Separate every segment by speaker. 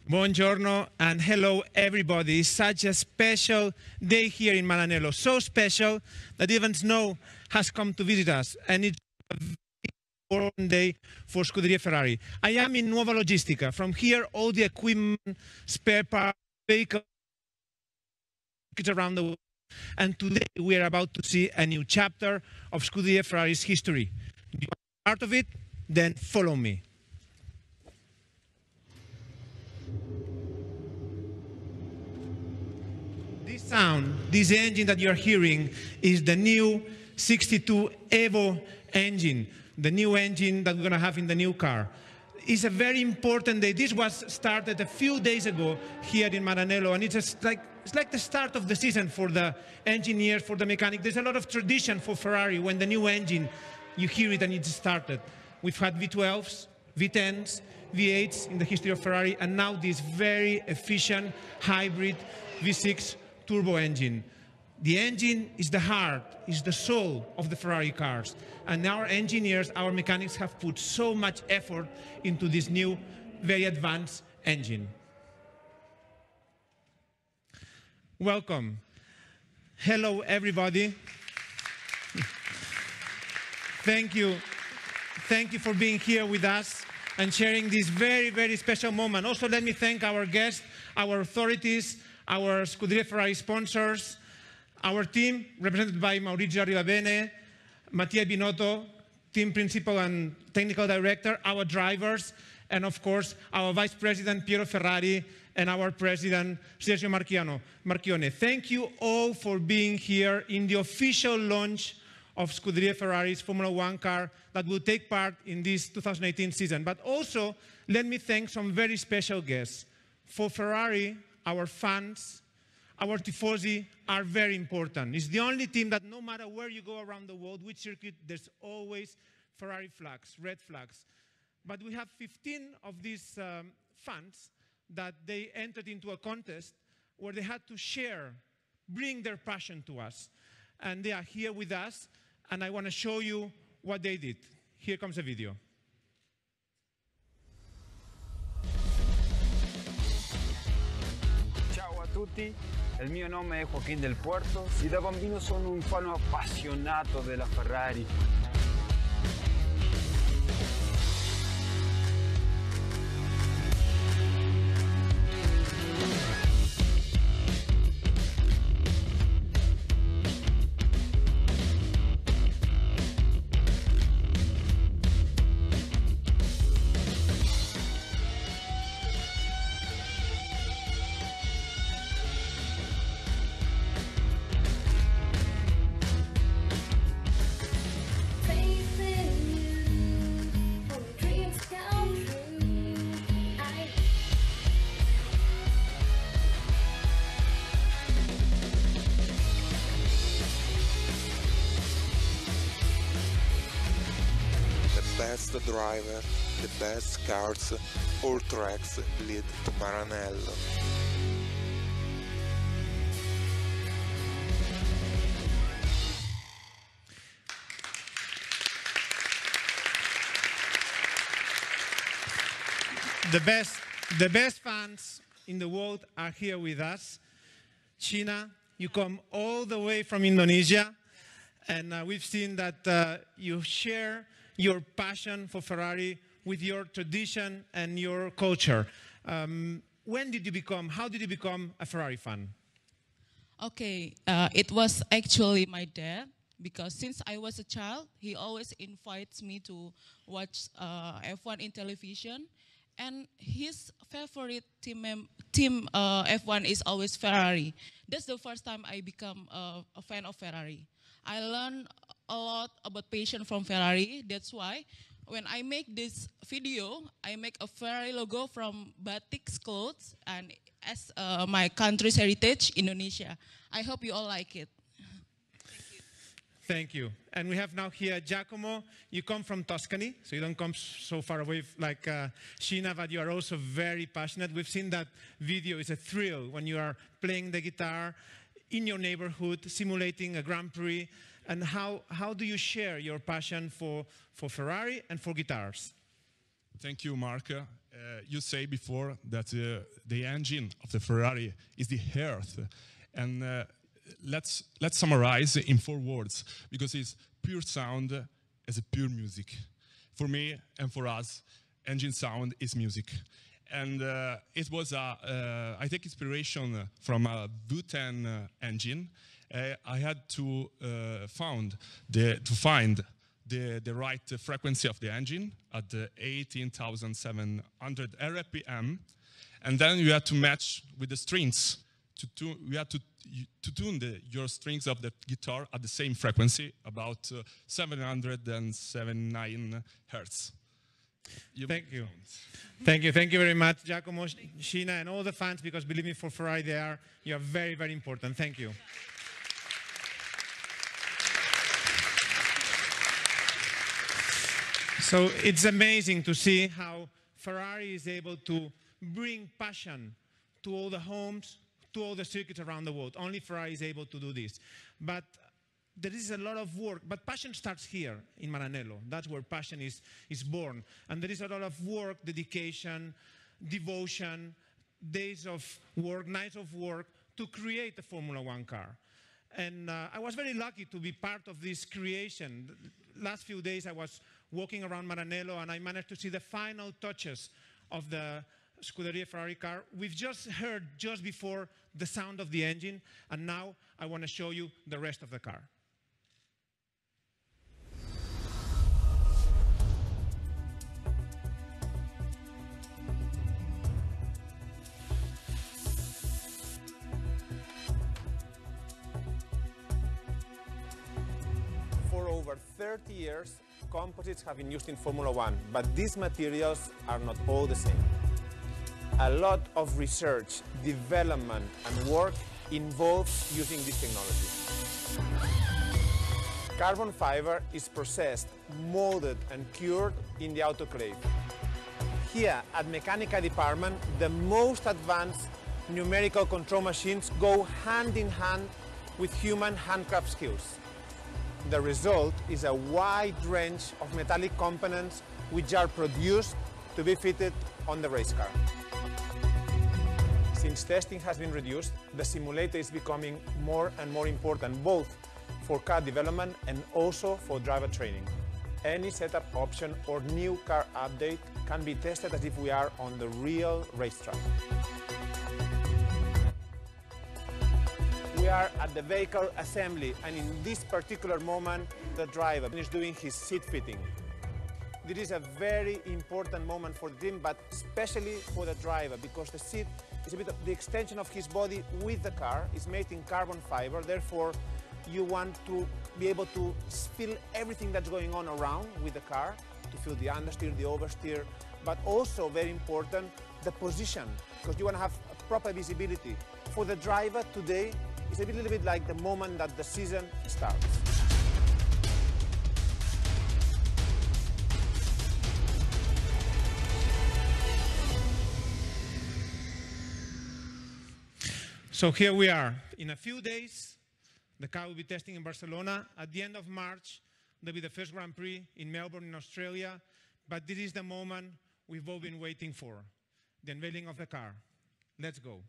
Speaker 1: Buongiorno and hello everybody. It's such a special day here in Maranello. So special that even snow has come to visit us, and it's a very important day for Scuderia Ferrari. I am in Nuova Logistica. From here, all the equipment, spare parts, vehicles around the world. And today we are about to see a new chapter of Scuderia Ferrari's history. Do you want to be part of it? Then follow me. This sound, this engine that you're hearing, is the new 62 Evo engine, the new engine that we're going to have in the new car. It's a very important day. This was started a few days ago here in Maranello, and it's like the start of the season for the engineers, for the mechanics. There's a lot of tradition for Ferrari when the new engine, you hear it and it's started. We've had V12s, V10s, V8s in the history of Ferrari, and now this very efficient hybrid V6 turbo engine. The engine is the heart, is the soul of the Ferrari cars. And our engineers, our mechanics have put so much effort into this new, very advanced engine. Welcome. Hello, everybody. Thank you. Thank you for being here with us and sharing this very, very special moment. Also, let me thank our guests, our authorities, our Scuderia Ferrari sponsors, our team, represented by Maurizio Arrivabene, Mattia Binotto, team principal and technical director, our drivers, and of course, our vice president, Piero Ferrari, and our president, Sergio Marchionne. Thank you all for being here in the official launch of Scuderia Ferrari's Formula One car that will take part in this 2018 season. But also, let me thank some very special guests. For Ferrari, our fans, our tifosi are very important. It's the only team that no matter where you go around the world, which circuit, there's always Ferrari flags, red flags. But we have 15 of these fans that they entered into a contest where they had to share, bring their passion to us. And they are here with us, and I want to show you what they did. Here comes a video.
Speaker 2: Ciao a tutti, il mio nome è Joaquín del Puerto e da bambino sono un fan appassionato della Ferrari.
Speaker 3: The best driver, the best cars, all tracks lead to Maranello.
Speaker 1: The best fans in the world are here with us. China, you come all the way from Indonesia, and we've seen that you share your passion for Ferrari with your tradition and your culture. When did you become, how did you become a Ferrari fan?
Speaker 4: Okay, it was actually my dad, because since I was a child, he always invites me to watch F1 in television, and his favorite team F1 is always Ferrari. That's the first time I become a fan of Ferrari. I learned a lot about passion from Ferrari. That's why when I make this video, I make a Ferrari logo from batik clothes and as my country's heritage, Indonesia. I hope you all like it.
Speaker 1: Thank you. And we have now here Giacomo. You come from Tuscany, so you don't come so far away like Sheena, but you are also very passionate. We've seen that video. It's a thrill when you are playing the guitar in your neighborhood, simulating a Grand Prix. And how do you share your passion for Ferrari and for guitars?
Speaker 5: Thank you, Mark. You say before that the engine of the Ferrari is the heart, and let's summarize in 4 words, because it's pure sound as a pure music. For me and for us, engine sound is music. And it was I take inspiration from a V10 engine. I had to find the right frequency of the engine at the 18,700 RPM, and then you had to match with the strings. We had to tune your strings of the guitar at the same frequency, about 779 hertz.
Speaker 1: Thank you. Thank you. Thank you very much, Giacomo, Sheena, and all the fans, because believe me, for Ferrari, you are very, very important. Thank you. So it's amazing to see how Ferrari is able to bring passion to all the homes, to all the circuits around the world. Only Ferrari is able to do this. But there is a lot of work, but passion starts here in Maranello. That's where passion is born. And there is a lot of work, dedication, devotion, days of work, nights of work to create a Formula One car. And I was very lucky to be part of this creation. Last few days I was walking around Maranello and I managed to see the final touches of the Scuderia Ferrari car. We've just heard just before the sound of the engine, and now I want to show you the rest of the car.
Speaker 6: For over 30 years, composites have been used in Formula One, but these materials are not all the same. A lot of research, development, and work involves using this technology. Carbon fiber is processed, molded, and cured in the autoclave. Here at Mechanical Department, the most advanced numerical control machines go hand in hand with human handcraft skills. The result is a wide range of metallic components which are produced to be fitted on the race car. Since testing has been reduced, the simulator is becoming more and more important, both for car development and also for driver training. Any setup option or new car update can be tested as if we are on the real racetrack. We are at the vehicle assembly, and in this particular moment, the driver is doing his seat fitting. This is a very important moment for the team, but especially for the driver, because the seat is a bit of the extension of his body with the car. It's made in carbon fiber, therefore you want to be able to feel everything that's going on around with the car, to feel the understeer, the oversteer, but also, very important, the position, because you want to have a proper visibility. For the driver today, it's a little bit like the moment that the season starts.
Speaker 1: So here we are. In a few days, the car will be testing in Barcelona. At the end of March, there'll be the first Grand Prix in Melbourne, in Australia. But this is the moment we've all been waiting for, the unveiling of the car. Let's go.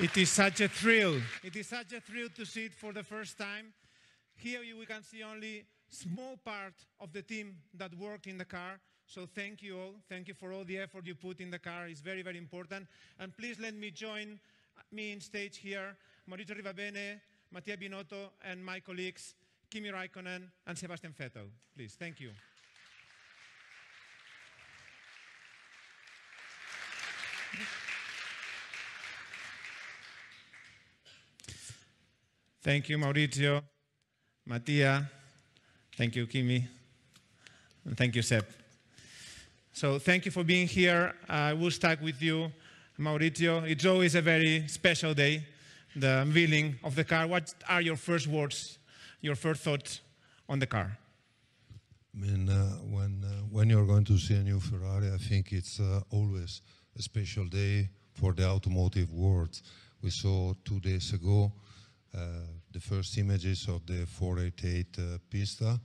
Speaker 1: It is such a thrill. It is such a thrill to see it for the first time. Here we can see only small part of the team that worked in the car. So thank you all. Thank you for all the effort you put in the car. It's very, very important. And please let me join me in stage here, Maurizio Rivabene, Mattia Binotto, and my colleagues, Kimi Räikkönen and Sebastian Vettel. Please, thank you. Thank you, Maurizio, Mattia. Thank you, Kimi. And thank you, Seb. So thank you for being here. I will start with you, Maurizio. It's always a very special day, the unveiling of the car. What are your first words, your first thoughts on the car?
Speaker 7: I mean, when you're going to see a new Ferrari, I think it's always a special day for the automotive world. We saw 2 days ago the first images of the 488 Pista.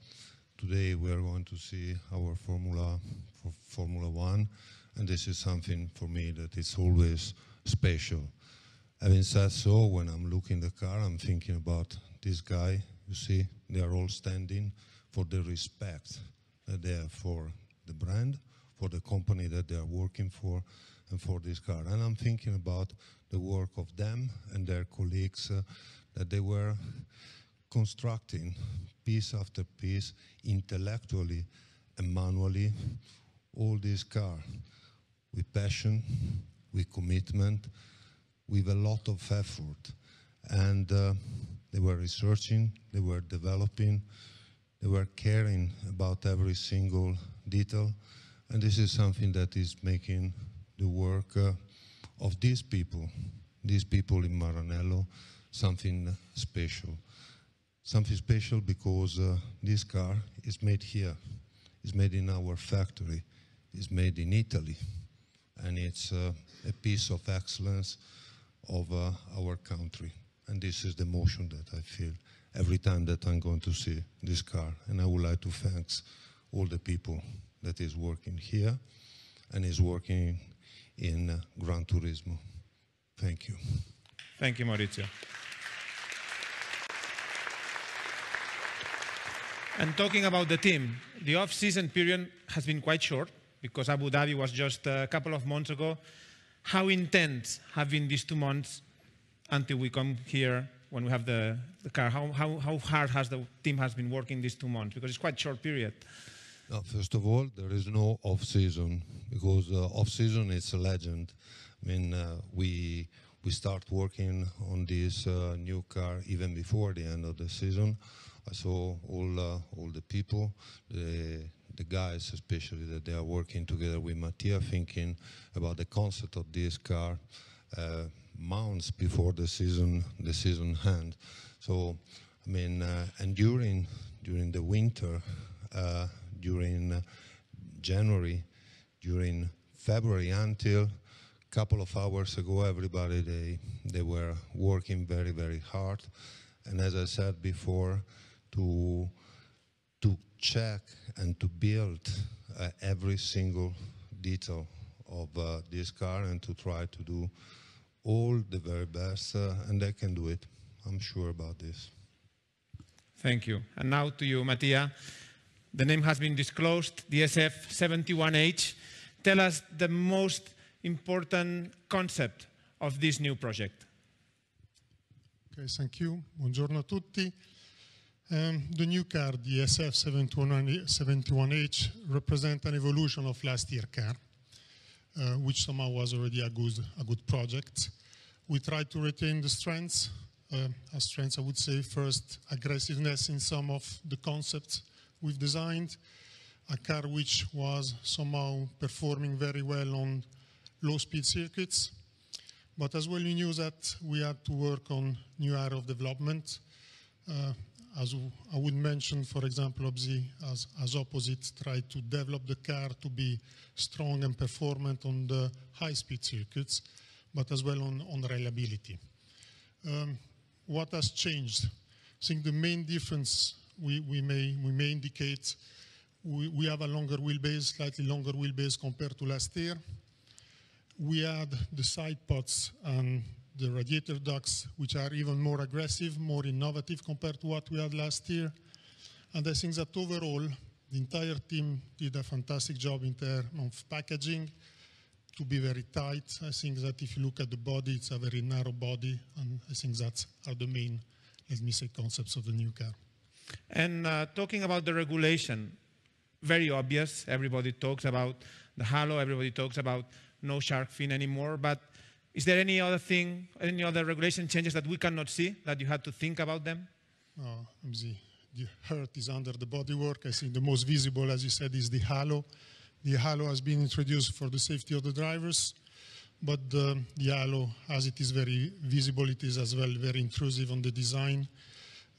Speaker 7: Today we are going to see our Formula 1, and this is something for me that is always special. Having said so, when I'm looking at the car, I'm thinking about this guy. You see, they are all standing for the respect that they have for the brand, for the company that they are working for, and for this car. And I'm thinking about the work of them and their colleagues that they were constructing piece after piece, intellectually and manually, all this car with passion, with commitment, with a lot of effort. And they were researching, they were developing, they were caring about every single detail. And this is something that is making the work of these people in Maranello, something special. Something special because this car is made here, is made in our factory, is made in Italy, and it's a piece of excellence of our country. And this is the emotion that I feel every time that I'm going to see this car. And I would like to thank all the people that is working here and is working in Gran Turismo. Thank you.
Speaker 1: Thank you, Maurizio. And talking about the team, the off-season period has been quite short because Abu Dhabi was just a couple of months ago. How intense have been these 2 months until we come here when we have the car? How hard has the team has been working these 2 months? Because it's quite a short period.
Speaker 7: First of all, there is no off-season because off-season is a legend. I mean, we start working on this new car even before the end of the season. I saw all the people, the guys especially, that they are working together with Mattia, thinking about the concept of this car months before the season ends. So, I mean, and during the winter, during January, during February, until a couple of hours ago, everybody they were working very, very hard. And as I said before, to check and to build every single detail of this car and to try to do all the very best, and they can do it. I'm sure about this.
Speaker 1: Thank you. And now to you, Mattia. The name has been disclosed, the SF71H. Tell us the most important concept of this new project.
Speaker 8: Okay, thank you. Buongiorno a tutti. The new car, the SF71H, represents an evolution of last year's car, which somehow was already a good project. We tried to retain the strengths. As strengths, I would say, first, aggressiveness in some of the concepts we've designed. A car which was somehow performing very well on low-speed circuits. But as well, we knew that we had to work on new area of development. As I would mention, for example, Obzi, as opposite, tried to develop the car to be strong and performant on the high-speed circuits, but as well on reliability. What has changed? I think the main difference we may indicate, we have a longer wheelbase, slightly longer wheelbase compared to last year. We had the side pods and the radiator ducts, which are even more aggressive, more innovative compared to what we had last year. And I think that overall, the entire team did a fantastic job in terms of packaging to be very tight. I think that if you look at the body, it's a very narrow body, and I think that's are the main, let me say, concepts of the new car.
Speaker 1: And talking about the regulation, very obvious. Everybody talks about the halo. Everybody talks about no shark fin anymore. But is there any other thing, any other regulation changes that we cannot see, that you had to think about them?
Speaker 8: The heart is under the bodywork. I think the most visible, as you said, is the halo. The halo has been introduced for the safety of the drivers, but the halo, as it is very visible, it is as well very intrusive on the design.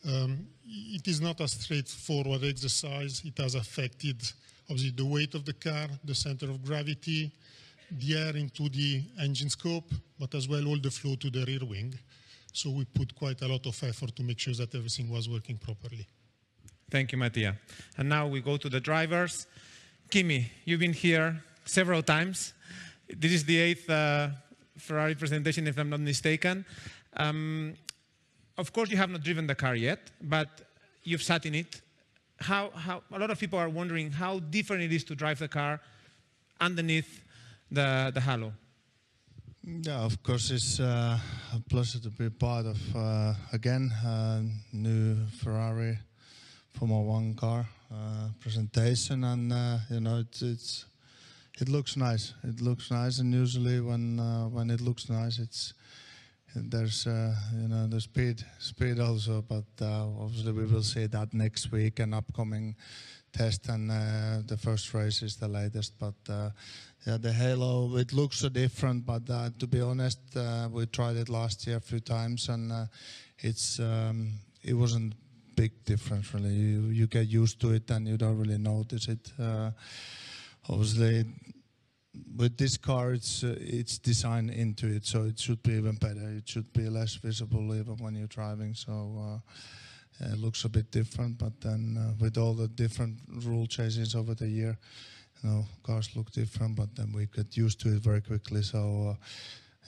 Speaker 8: It is not a straightforward exercise. It has affected, obviously, the weight of the car, the center of gravity, the air into the engine scope, but as well all the flow to the rear wing. So we put quite a lot of effort to make sure that everything was working properly.
Speaker 1: Thank you, Mattia. And now we go to the drivers. Kimi, you've been here several times. This is the 8th Ferrari presentation, if I'm not mistaken. Of course, you have not driven the car yet, but you've sat in it. A lot of people are wondering how different it is to drive the car underneath the halo.
Speaker 9: Yeah, of course, it's a pleasure to be part of, again, new Ferrari Formula 1 car presentation, and it looks nice. It looks nice, and usually when it looks nice, there's the speed also. But obviously we will see that next week and upcoming test, and the first race is the latest. But yeah, the halo, it looks so different. But to be honest, we tried it last year a few times, and it wasn't big difference really. You get used to it and you don't really notice it. Obviously, with this car, it's designed into it, so it should be even better. It should be less visible even when you're driving. So it looks a bit different. But then with all the different rule changes over the year, cars look different. But then we get used to it very quickly. So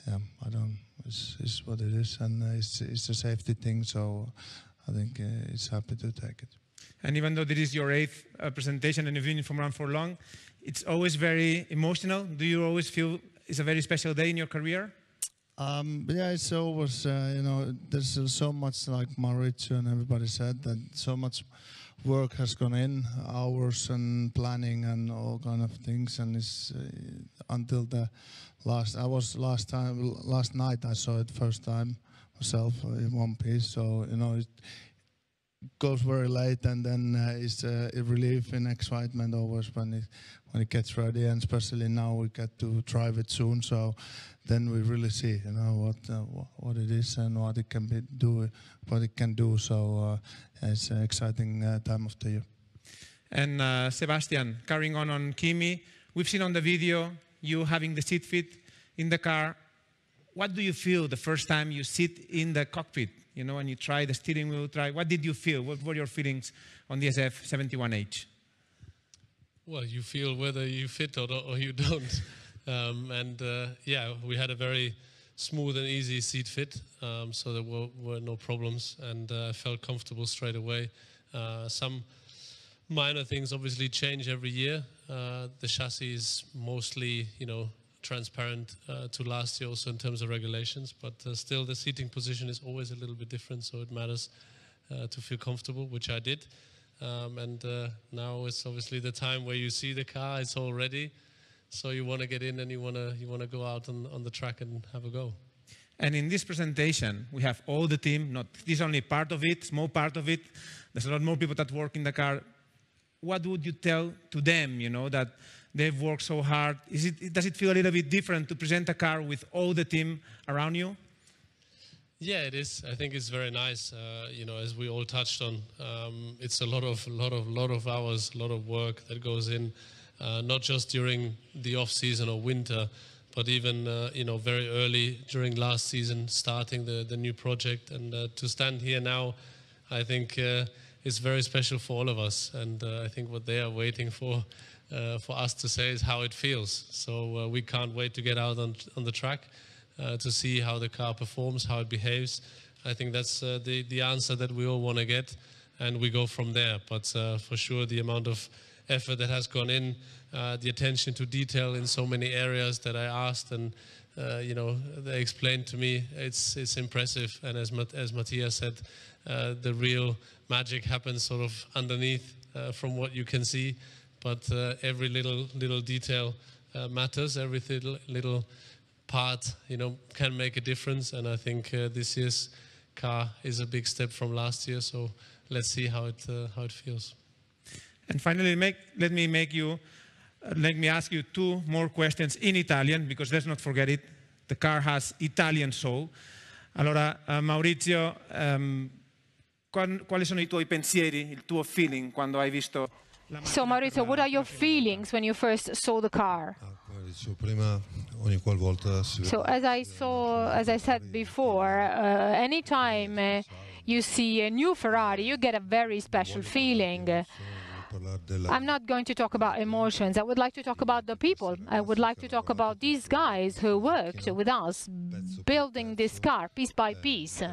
Speaker 9: yeah, it's what it is, and it's a safety thing. So I think it's happy to take it.
Speaker 1: And even though this is your 8th presentation and you've been in Formula 1 for long, it's always very emotional. Do you always feel it's a very special day in your career?
Speaker 9: Yeah, it's always, there's so much, like Maurizio and everybody said, that so much work has gone in, hours and planning and all kind of things. And it's until the last night I saw it first time myself in one piece. So, it goes very late, and then it's a relief and excitement always when it gets ready, and especially now we get to drive it soon. So then we really see, what it is and what it can do. So it's an exciting time of the year.
Speaker 1: And Sebastian, carrying on Kimi, we've seen on the video you having the seat fit in the car. What do you feel the first time you sit in the cockpit? And you try the steering wheel, what did you feel? What were your feelings on the SF71H?
Speaker 10: Well, you feel whether you fit or you don't. Yeah, we had a very smooth and easy seat fit, so there were no problems, and I felt comfortable straight away. Some minor things obviously change every year. The chassis is mostly, transparent to last year also in terms of regulations, but still the seating position is always a little bit different, so it matters to feel comfortable, which I did. Now it's obviously the time where you see the car, it's all ready, so you want to get in and you want to go out on the track and have a go.
Speaker 1: And in this presentation, we have all the team, this is only part of it, small part of it. There's a lot more people that work in the car. What would you tell to them, that they've worked so hard? Does it feel a little bit different to present a car with all the team around you?
Speaker 10: Yeah, it is. I think it's very nice. As we all touched on, it's a lot of hours, a lot of work that goes in, not just during the off season or winter, but even very early during last season, starting the new project. And to stand here now, I think it's very special for all of us. And I think what they are waiting for us to say is how it feels. So we can't wait to get out on the track. to see how the car performs, how it behaves. I think that's the answer that we all want to get, and we go from there. But for sure, the amount of effort that has gone in, the attention to detail in so many areas that I asked, and they explained to me, it's impressive. And as Matthias said, the real magic happens sort of underneath from what you can see. But every little detail matters. Every little part, can make a difference. And I think this year's car is a big step from last year. So let's see how it feels.
Speaker 1: And finally, let me ask you two more questions in Italian, because let's not forget it, the car has Italian soul. Allora, Maurizio, quali sono I tuoi pensieri, il tuo feeling quando hai visto la macchina?
Speaker 11: So Maurizio, what are your feelings when you first saw the car? So as I said before, anytime you see a new Ferrari, you get a very special feeling. I'm not going to talk about emotions. I would like to talk about the people. I would like to talk about these guys who worked with us, building this car piece by piece,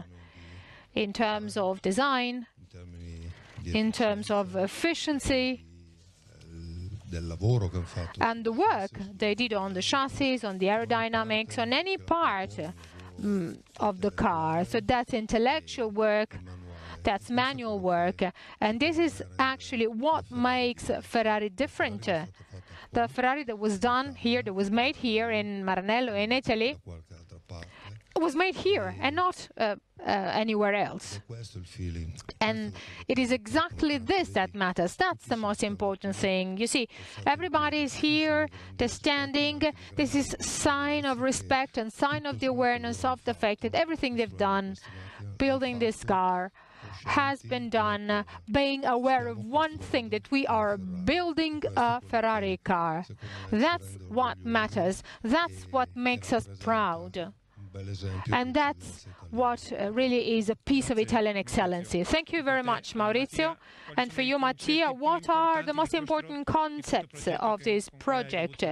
Speaker 11: in terms of design, in terms of efficiency, and the work they did on the chassis, on the aerodynamics, on any part of the car. So that's intellectual work. That's manual work, and this is actually what makes Ferrari different. The Ferrari that was done here, that was made here in Maranello in Italy, was made here and not anywhere else. And it is exactly this that matters. That's the most important thing. You see, everybody is here, they're standing. This is sign of respect and sign of the awareness of the fact that everything they've done building this car has been done being aware of one thing, that we are building a Ferrari car. That's what matters. That's what makes us proud. And that's what really is a piece of Italian excellency. Thank you very much, Maurizio. And for you, Mattia, what are the most important concepts of this project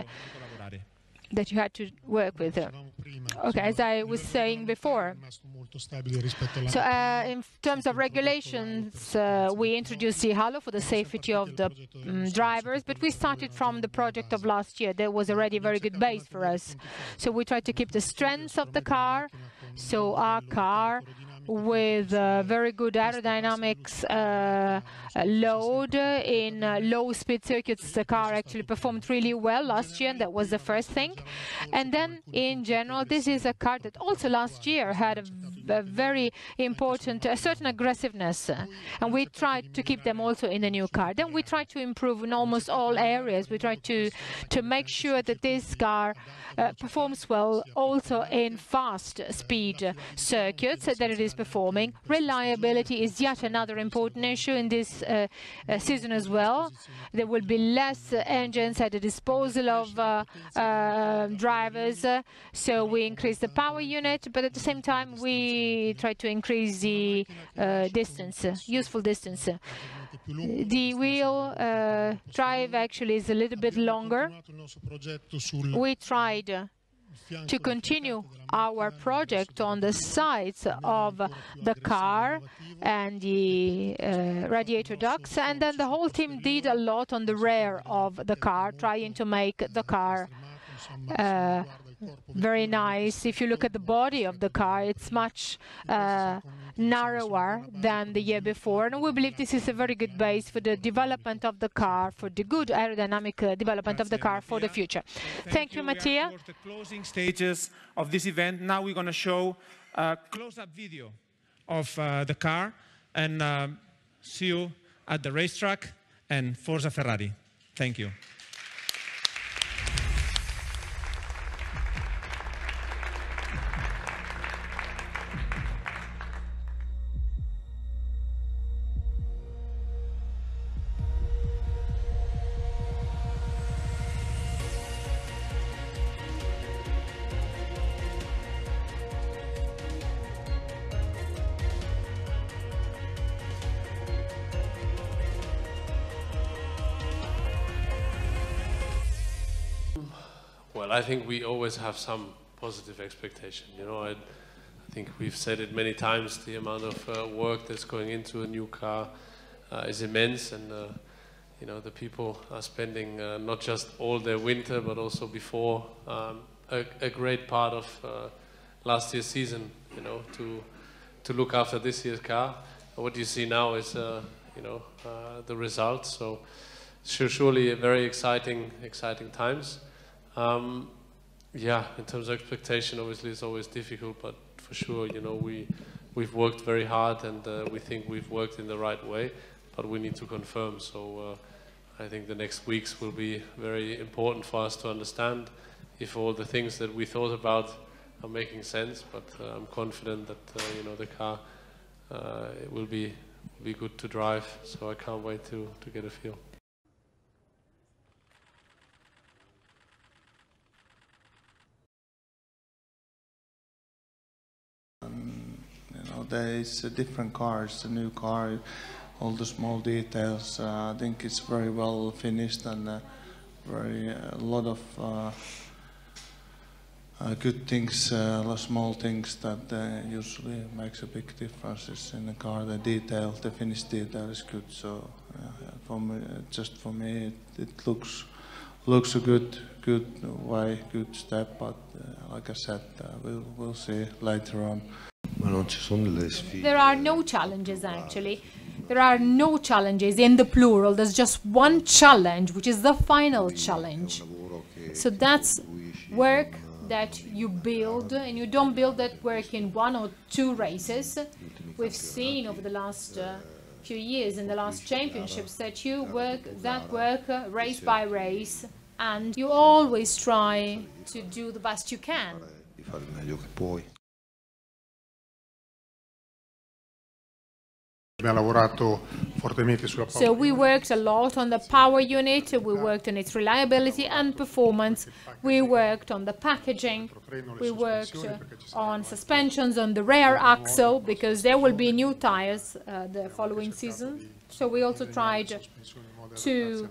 Speaker 11: that you had to work with? Okay, as I was saying before, so in terms of regulations, we introduced the halo for the safety of the drivers, but we started from the project of last year. There was already a very good base for us. So we tried to keep the strengths of the car. So our car, with very good aerodynamics load in low-speed circuits, the car actually performed really well last year, and that was the first thing. And then, in general, this is a car that also last year had a very important, a certain aggressiveness, and we tried to keep them also in the new car. Then we tried to improve in almost all areas. We tried to make sure that this car performs well also in fast-speed circuits, that it is performing. Reliability is yet another important issue in this season as well. There will be less engines at the disposal of drivers, so we increase the power unit, but at the same time we try to increase the distance, useful distance. The wheel drive actually is a little bit longer. We tried to continue our project on the sides of the car and the radiator ducts, and then the whole team did a lot on the rear of the car, trying to make the car very nice. If you look at the body of the car, it's much narrower than the year before, and we believe this is a very good base for the development of the car, for the good aerodynamic development of the car for the future. Thank you, Mattia.
Speaker 1: The closing stages of this event. Now we're going to show a close-up video of the car, and see you at the racetrack, and Forza Ferrari. Thank you.
Speaker 10: Well, I think we always have some positive expectation. You know, I think we've said it many times, the amount of work that's going into a new car is immense, and you know, the people are spending not just all their winter, but also before a great part of last year's season, you know, to look after this year's car. What you see now is, you know, the results. So surely a very exciting times. Yeah, in terms of expectation, obviously it's always difficult, but for sure, you know, we've worked very hard, and we think we've worked in the right way, but we need to confirm. So I think the next weeks will be very important for us to understand if all the things that we thought about are making sense. But I'm confident that you know, the car it will be good to drive. So I can't wait to get a feel.
Speaker 9: You know, there is a different car. It's a new car. All the small details. I think it's very well finished, and a lot of good things, a lot of small things that usually makes a big difference in the car. The detail, the finished detail is good. So for me, just for me, it looks a good way, good step. But like I said, we'll see later on.
Speaker 11: There are no challenges, actually. There are no challenges in the plural. There's just one challenge, which is the final challenge. So that's work that you build, and you don't build that work in 1 or 2 races. We've seen over the last few years in the last championships that you work that work race by race, and you always try to do the best you can. So we worked a lot on the power unit, we worked on its reliability and performance, we worked on the packaging, we worked on suspensions on the rear axle, because there will be new tires the following season. So we also tried to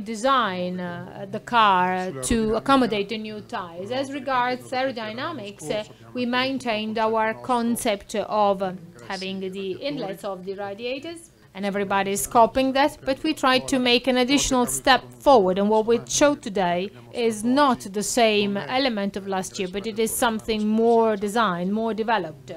Speaker 11: design the car to accommodate the new tires. As regards aerodynamics, we maintained our concept of having the inlets of the radiators, and everybody is copying that, but we tried to make an additional step forward, and what we showed today is not the same element of last year, but it is something more designed, more developed.